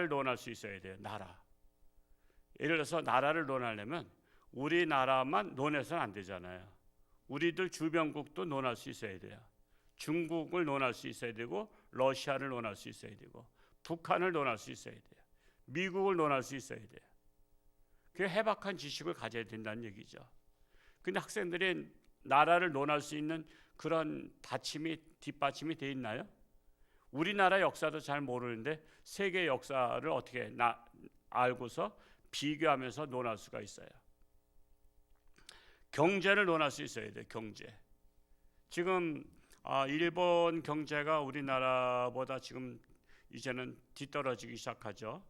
나라를 논할 수 있어야 돼요. 나라. 예를 들어서 나라를 논하려면 우리나라만 논해서는 안 되잖아요. 우리들 주변국도 논할 수 있어야 돼요. 중국을 논할 수 있어야 되고, 러시아를 논할 수 있어야 되고, 북한을 논할 수 있어야 돼요. 미국을 논할 수 있어야 돼요. 그 해박한 지식을 가져야 된다는 얘기죠. 근데 학생들이 나라를 논할 수 있는 그런 뒷받침이 돼 있나요? 우리나라 역사도 잘 모르는데 세계 역사를 어떻게 알고서 비교하면서 논할 수가 있어요. 경제를 논할 수 있어야 돼요. 경제. 지금 일본 경제가 우리나라보다 지금 이제는 뒤떨어지기 시작하죠.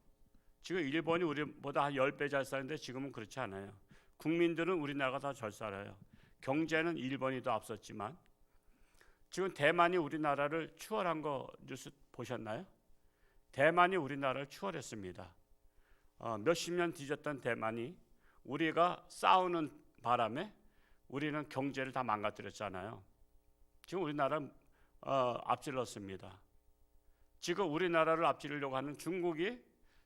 지금 일본이 우리보다 한 10배 잘 사는데 지금은 그렇지 않아요. 국민들은 우리나라가 더 잘 살아요. 경제는 일본이 더 앞섰지만 지금 대만이 우리나라를 추월한 거 뉴스 보셨나요? 대만이 우리나라를 추월했습니다. 몇십 년 뒤졌던 대만이 우리가 싸우는 바람에 우리는 경제를 다 망가뜨렸잖아요. 지금 우리나라 앞질렀습니다. 지금 우리나라를 앞지르려고 하는 중국이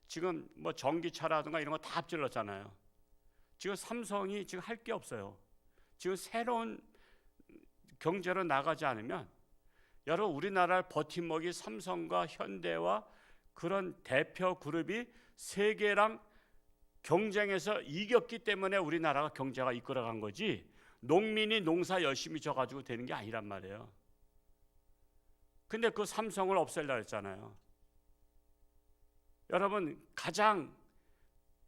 지금 뭐 전기차라든가 이런 거 다 앞질렀잖아요. 지금 삼성이 지금 할 게 없어요. 지금 새로운 경제로 나가지 않으면 여러분 우리나라를 버팀목이 삼성과 현대와 그런 대표 그룹이 세계랑 경쟁해서 이겼기 때문에 우리나라가 경제가 이끌어간 거지, 농민이 농사 열심히 져가지고 되는 게 아니란 말이에요. 근데 그 삼성을 없애려고 했잖아요. 여러분 가장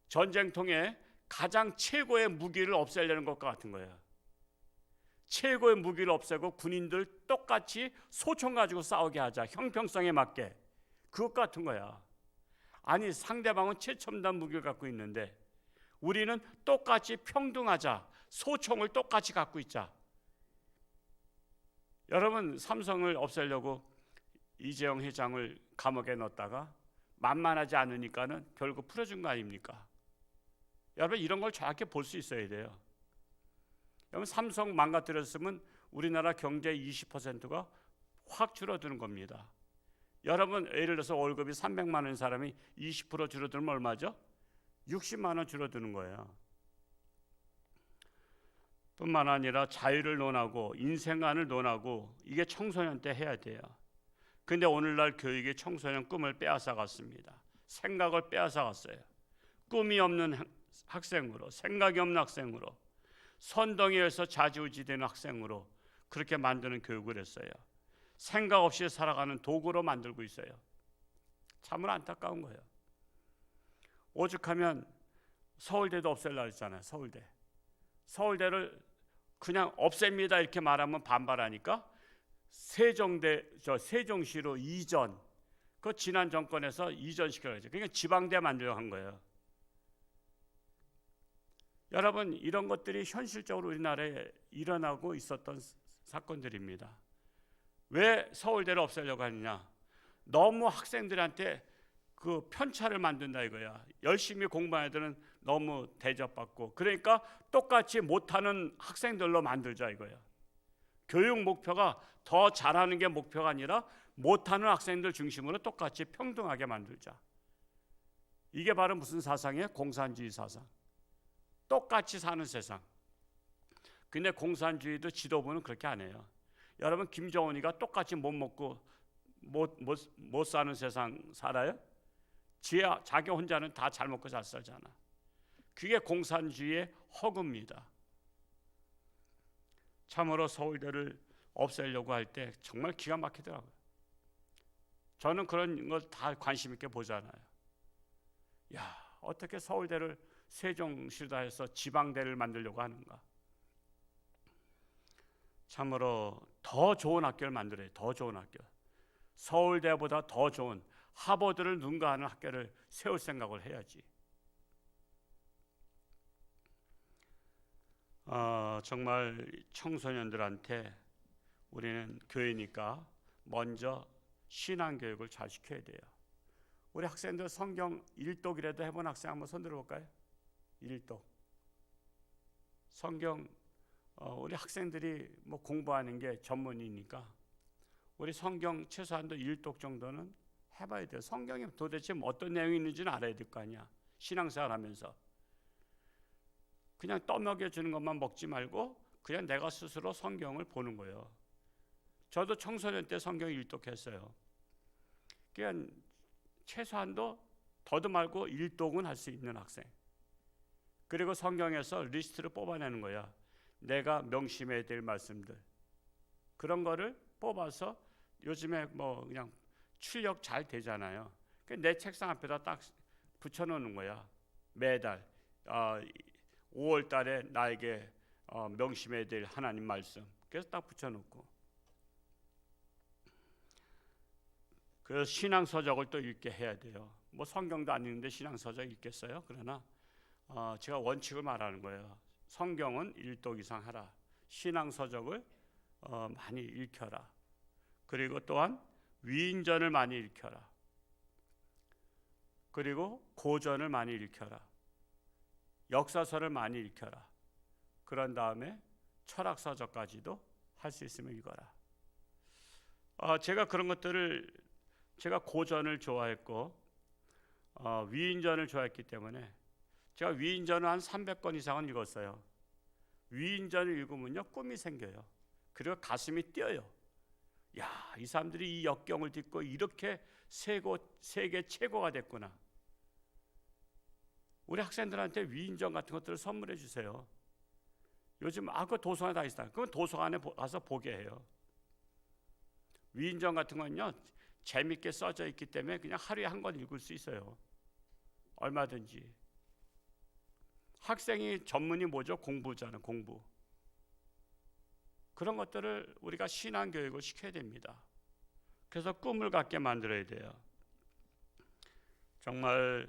전쟁통에 가장 최고의 무기를 없애려는 것과 같은 거예요. 최고의 무기를 없애고 군인들 똑같이 소총 가지고 싸우게 하자. 형평성에 맞게. 그것 같은 거야. 아니 상대방은 최첨단 무기를 갖고 있는데 우리는 똑같이 평등하자. 소총을 똑같이 갖고 있자. 여러분 삼성을 없애려고 이재용 회장을 감옥에 넣었다가 만만하지 않으니까는 결국 풀어준 거 아닙니까? 여러분 이런 걸 정확히 볼 수 있어야 돼요. 여러분 삼성 망가뜨렸으면 우리나라 경제 20%가 확 줄어드는 겁니다. 여러분 예를 들어서 월급이 300만 원인 사람이 20% 줄어들면 얼마죠? 60만 원 줄어드는 거예요. 뿐만 아니라 자유를 논하고 인생관을 논하고 이게 청소년 때 해야 돼요. 근데 오늘날 교육이 청소년 꿈을 빼앗아갔습니다. 생각을 빼앗아갔어요. 꿈이 없는 학생으로, 생각이 없는 학생으로, 선덩이에서 좌지우지되는 학생으로 그렇게 만드는 교육을 했어요. 생각 없이 살아가는 도구로 만들고 있어요. 참으로 안타까운 거예요. 오죽하면 서울대도 없애려고 했잖아요. 서울대를 그냥 없앱니다 이렇게 말하면 반발하니까 세종시로 이전, 그 지난 정권에서 이전시켜야죠. 그러니까 지방대 만들려고 한 거예요. 여러분 이런 것들이 현실적으로 우리나라에 일어나고 있었던 사건들입니다. 왜 서울대를 없애려고 하느냐? 너무 학생들한테 그 편차를 만든다 이거야. 열심히 공부하는 애들은 너무 대접받고, 그러니까 똑같이 못하는 학생들로 만들자 이거야. 교육 목표가 더 잘하는 게 목표가 아니라 못하는 학생들 중심으로 똑같이 평등하게 만들자. 이게 바로 무슨 사상이에요? 공산주의 사상. 똑같이 사는 세상. 근데 공산주의도 지도부는 그렇게 안 해요. 여러분 김정은이가 똑같이 못 먹고 못 사는 세상 살아요? 자기 혼자는 다 잘 먹고 잘 살잖아. 그게 공산주의의 허구입니다. 참으로 서울대를 없애려고 할 때 정말 기가 막히더라고요. 저는 그런 걸 다 관심 있게 보잖아요. 야, 어떻게 서울대를 세종시다 해서 지방대를 만들려고 하는가? 참으로 더 좋은 학교를 만들어야, 더 좋은 학교. 서울대보다 더 좋은 하버드를 능가하는 학교를 세울 생각을 해야지. 정말 청소년들한테 우리는 교회니까 먼저 신앙교육을 잘 시켜야 돼요. 우리 학생들 성경 일독이라도 해본 학생 한번 손 들어볼까요? 일독. 성경 우리 학생들이 뭐 공부하는 게 전문이니까 우리 성경 최소한도 일독 정도는 해봐야 돼요. 성경에 도대체 어떤 내용이 있는지는 알아야 될 거 아니야. 신앙생활 하면서 그냥 떠먹여주는 것만 먹지 말고 그냥 내가 스스로 성경을 보는 거예요. 저도 청소년 때 성경 일독했어요. 그냥 최소한도 더도 말고 일독은 할 수 있는 학생. 그리고 성경에서 리스트를 뽑아내는 거야. 내가 명심해야 될 말씀들. 그런 거를 뽑아서 요즘에 뭐 그냥 출력 잘 되잖아요. 내 책상 앞에다 딱 붙여놓는 거야. 매달 5월 달에 나에게 명심해야 될 하나님 말씀. 그래서 딱 붙여놓고. 그래서 신앙서적을 또 읽게 해야 돼요. 뭐 성경도 안 읽는데 신앙서적 읽겠어요? 그러나 제가 원칙을 말하는 거예요. 성경은 1독 이상 하라. 신앙서적을 많이 읽혀라. 그리고 또한 위인전을 많이 읽혀라. 그리고 고전을 많이 읽혀라. 역사서를 많이 읽혀라. 그런 다음에 철학서적까지도 할 수 있으면 읽어라. 제가 그런 것들을 제가 고전을 좋아했고 위인전을 좋아했기 때문에 제가 위인전을 한 300권 이상은 읽었어요. 위인전을 읽으면요 꿈이 생겨요. 그리고 가슴이 뛰어요. 야, 이 사람들이 이 역경을 딛고 이렇게 세계 최고가 됐구나. 우리 학생들한테 위인전 같은 것들을 선물해 주세요. 요즘 그 도서관에 다 있어요. 그건 도서관에 가서 보게 해요. 위인전 같은 건요 재밌게 써져 있기 때문에 그냥 하루에 한 권 읽을 수 있어요. 얼마든지. 학생이 전문이 뭐죠? 공부잖아요. 공부. 그런 것들을 우리가 신앙교육을 시켜야 됩니다. 그래서 꿈을 갖게 만들어야 돼요. 정말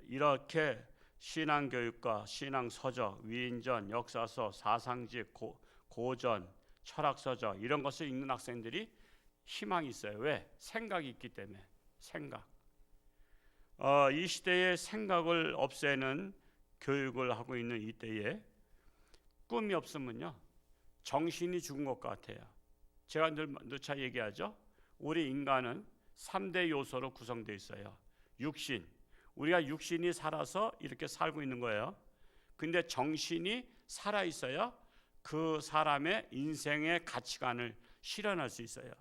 이렇게 신앙교육과 신앙서적, 위인전, 역사서, 사상집, 고전, 철학서적 이런 것을 읽는 학생들이 희망이 있어요. 왜? 생각이 있기 때문에. 생각. 이 시대의 생각을 없애는 교육을 하고 있는 이 때에 꿈이 없으면요 정신이 죽은 것 같아요. 제가 누차 얘기하죠. 우리 인간은 3대 요소로 구성되어 있어요. 육신, 우리가 육신이 살아서 이렇게 살고 있는 거예요. 근데 정신이 살아 있어야 그 사람의 인생의 가치관을 실현할 수 있어요.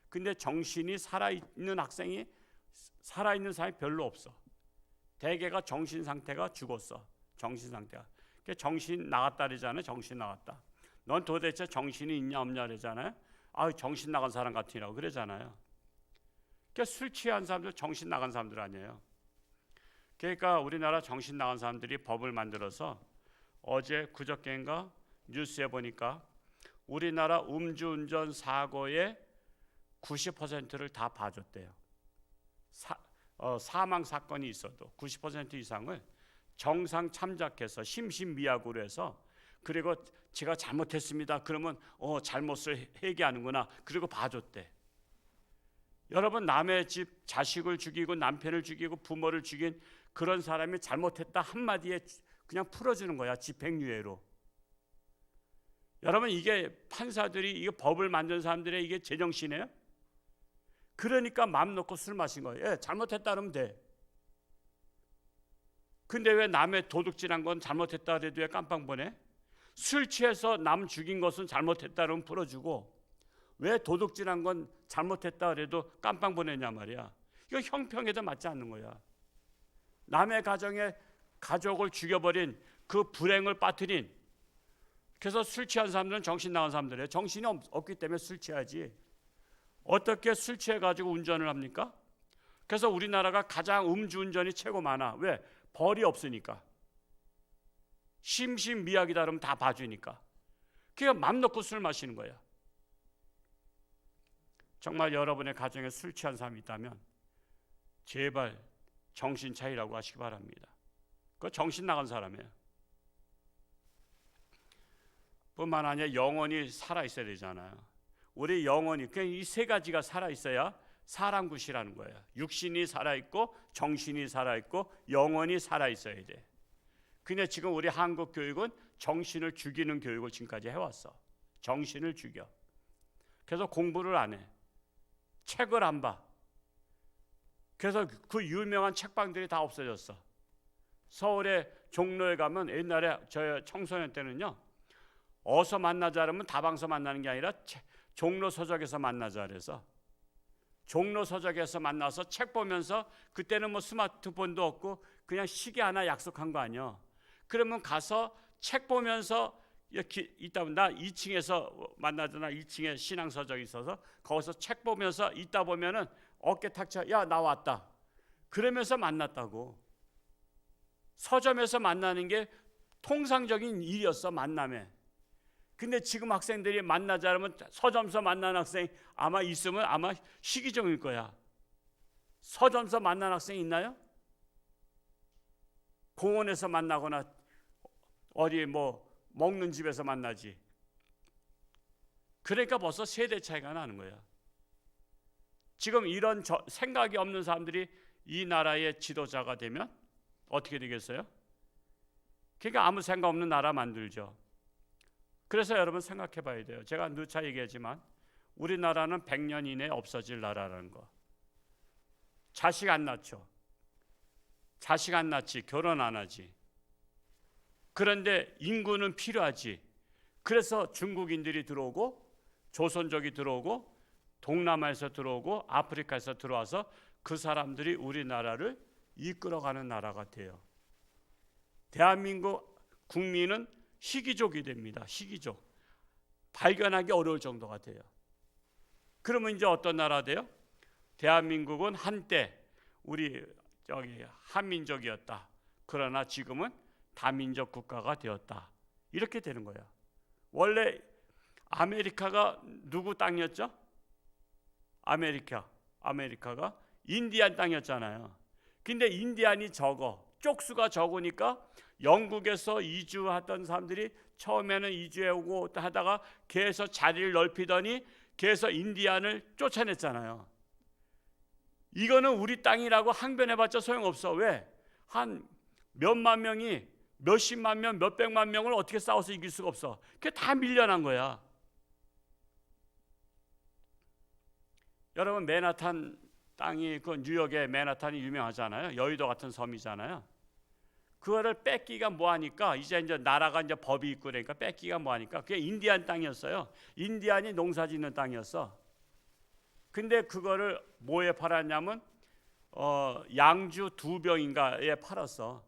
근데 정신이 살아있는 학생이 살아있는 사람이 별로 없어. 대개가 정신 상태가 죽었어. 정신 상태가. 정신 나갔다 그러잖아요. 정신 나갔다. 넌 도대체 정신이 있냐 없냐 그러잖아요. 정신 나간 사람 같으라고 그러잖아요. 그러니까 술 취한 사람들 정신 나간 사람들 아니에요. 그러니까 우리나라 정신 나간 사람들이 법을 만들어서 어제 그저께인가 뉴스에 보니까 우리나라 음주운전 사고의 90%를 다 봐줬대요. 사망 사건이 있어도 90% 이상을 정상 참작해서 심신미약으로 해서 그리고 제가 잘못했습니다. 그러면 잘못을 회개하는구나. 그리고 봐줬대. 여러분 남의 집 자식을 죽이고 남편을 죽이고 부모를 죽인 그런 사람이 잘못했다 한마디에 그냥 풀어주는 거야. 집행유예로. 여러분 이게 판사들이 이게 법을 만든 사람들의 이게 제정신이에요? 그러니까 마음 놓고 술 마신 거예요. 잘못했다 그러면 돼. 근데 왜 남의 도둑질한 건 잘못했다 그래도 왜 깜빵 보내? 술 취해서 남 죽인 것은 잘못했다 그러면 풀어주고 왜 도둑질한 건 잘못했다 그래도 깜빵 보내냐 말이야. 이거 형평에도 맞지 않는 거야. 남의 가족을 죽여버린 그 불행을 빠뜨린 그래서 술 취한 사람들은 정신 나간 사람들이에요. 정신이 없기 때문에 술 취하지. 어떻게 술 취해가지고 운전을 합니까? 그래서 우리나라가 가장 음주운전이 최고 많아. 왜? 벌이 없으니까. 심신미약이다 그러면 다 봐주니까. 그러니까 맘 놓고 술 마시는 거야. 정말 여러분의 가정에 술 취한 사람이 있다면 제발 정신 차리라고 하시기 바랍니다. 그거 정신 나간 사람이에요. 뿐만 아니라 영혼이 살아있어야 되잖아요. 우리 영혼이 그냥 이 세 가지가 살아있어야 사람 굿이라는 거예요. 육신이 살아있고 정신이 살아있고 영혼이 살아있어야 돼. 근데 지금 우리 한국 교육은 정신을 죽이는 교육을 지금까지 해왔어. 정신을 죽여. 그래서 공부를 안 해. 책을 안 봐. 그래서 그 유명한 책방들이 다 없어졌어. 서울의 종로에 가면 옛날에 저 청소년 때는요, 어서 만나자 그러면 다방서 만나는 게 아니라 종로 서적에서 만나자 그래서 종로 서적에서 만나서 책 보면서, 그때는 뭐 스마트폰도 없고 그냥 시계 하나 약속한 거 아니야. 그러면 가서 책 보면서 이렇게 있다 보면, 나 2층에서 만나잖아. 2층에 신앙 서적이 있어서 거기서 책 보면서 있다 보면은 어깨 탁 쳐, 야 나 왔다, 그러면서 만났다고. 서점에서 만나는 게 통상적인 일이었어, 만남에. 근데 지금 학생들이 만나자 하면 서점에서 만나는 학생 아마 있으면 아마 시기종일 거야. 서점에서 만나는 학생 있나요? 공원에서 만나거나 어디 뭐 먹는 집에서 만나지. 그러니까 벌써 세대 차이가 나는 거야. 지금 이런 생각이 없는 사람들이 이 나라의 지도자가 되면 어떻게 되겠어요? 그러니까 아무 생각 없는 나라 만들죠. 그래서 여러분 생각해 봐야 돼요. 제가 누차 얘기하지만 우리나라는 100년 이내에 없어질 나라라는 거. 자식 안 낳죠. 자식 안 낳지, 결혼 안 하지. 그런데 인구는 필요하지. 그래서 중국인들이 들어오고 조선족이 들어오고 동남아에서 들어오고 아프리카에서 들어와서 그 사람들이 우리나라를 이끌어가는 나라가 돼요. 대한민국 국민은 희귀족이 됩니다. 희귀족. 발견하기 어려울 정도가 돼요. 그러면 이제 어떤 나라 돼요? 대한민국은 한때 우리 한민족이었다. 그러나 지금은 다민족 국가가 되었다. 이렇게 되는 거예요. 원래 아메리카가 누구 땅이었죠? 아메리카가 인디안 땅이었잖아요. 근데 인디안이 적어. 쪽수가 적으니까 영국에서 이주하던 사람들이 처음에는 이주해 오고 하다가 계속 자리를 넓히더니 계속 인디안을 쫓아냈잖아요. 이거는 우리 땅이라고 항변해봤자 소용없어. 왜? 한 몇만 명이 몇십만 명, 몇백만 명을 어떻게 싸워서 이길 수가 없어. 그게 다 밀려난 거야. 여러분, 맨하탄 땅이, 그 뉴욕의 맨하탄이 유명하잖아요. 여의도 같은 섬이잖아요. 그거를 뺏기가 뭐하니까 이제 나라가 이제 법이 있고 그러니까 뺏기가 뭐하니까 그게 인디안 땅이었어요. 인디안이 농사짓는 땅이었어. 근데 그거를 뭐에 팔았냐면 양주 2병인가에 팔았어.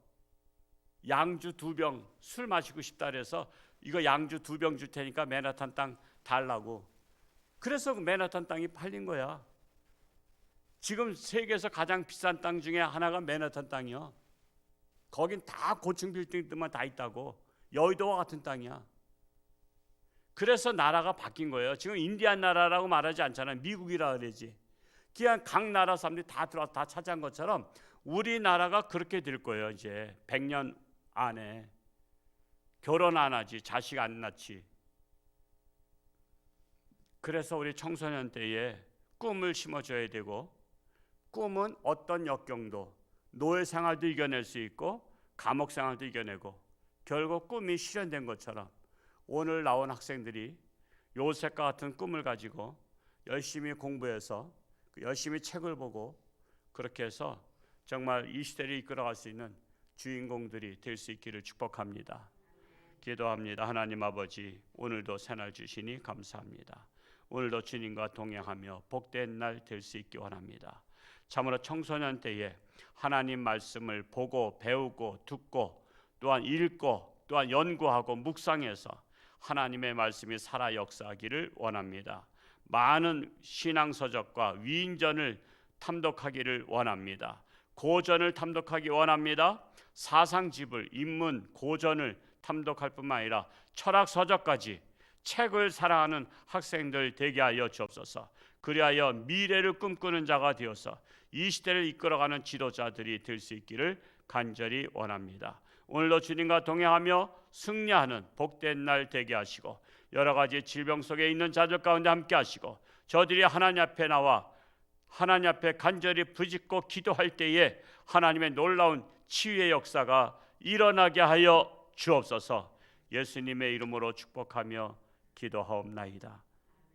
양주 2병 술 마시고 싶다 그래서 이거 양주 2병 줄 테니까 맨하탄 땅 달라고. 그래서 그 맨하탄 땅이 팔린 거야. 지금 세계에서 가장 비싼 땅 중에 하나가 맨하탄 땅이야. 거긴 다 고층 빌딩들만 다 있다고. 여의도와 같은 땅이야. 그래서 나라가 바뀐 거예요. 지금 인디안 나라라고 말하지 않잖아요. 미국이라 그러지. 그냥 각 나라 사람들이 다 들어와서 다 차지한 것처럼 우리나라가 그렇게 될 거예요. 이제 100년 안에. 결혼 안 하지, 자식 안 낳지. 그래서 우리 청소년 때에 꿈을 심어줘야 되고, 꿈은 어떤 역경도, 노예 생활도 이겨낼 수 있고 감옥 생활도 이겨내고, 결국 꿈이 실현된 것처럼 오늘 나온 학생들이 요셉과 같은 꿈을 가지고 열심히 공부해서 열심히 책을 보고 그렇게 해서 정말 이 시대를 이끌어갈 수 있는 주인공들이 될 수 있기를 축복합니다. 기도합니다. 하나님 아버지, 오늘도 새날 주시니 감사합니다. 오늘도 주님과 동행하며 복된 날 될 수 있기 원합니다. 참으로 청소년 때에 하나님 말씀을 보고 배우고 듣고 또한 읽고 또한 연구하고 묵상해서 하나님의 말씀이 살아 역사하기를 원합니다. 많은 신앙서적과 위인전을 탐독하기를 원합니다. 고전을 탐독하기 원합니다. 사상집을, 인문, 고전을 탐독할 뿐만 아니라 철학서적까지 책을 사랑하는 학생들 되게 하여 주옵소서. 그리하여 미래를 꿈꾸는 자가 되어서 이 시대를 이끌어가는 지도자들이 될 수 있기를 간절히 원합니다. 오늘도 주님과 동행하며 승리하는 복된 날 되게 하시고 여러 가지 질병 속에 있는 자들 가운데 함께 하시고 저들이 하나님 앞에 나와 하나님 앞에 간절히 부짓고 기도할 때에 하나님의 놀라운 치유의 역사가 일어나게 하여 주옵소서. 예수님의 이름으로 축복하며 기도하옵나이다.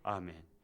아멘.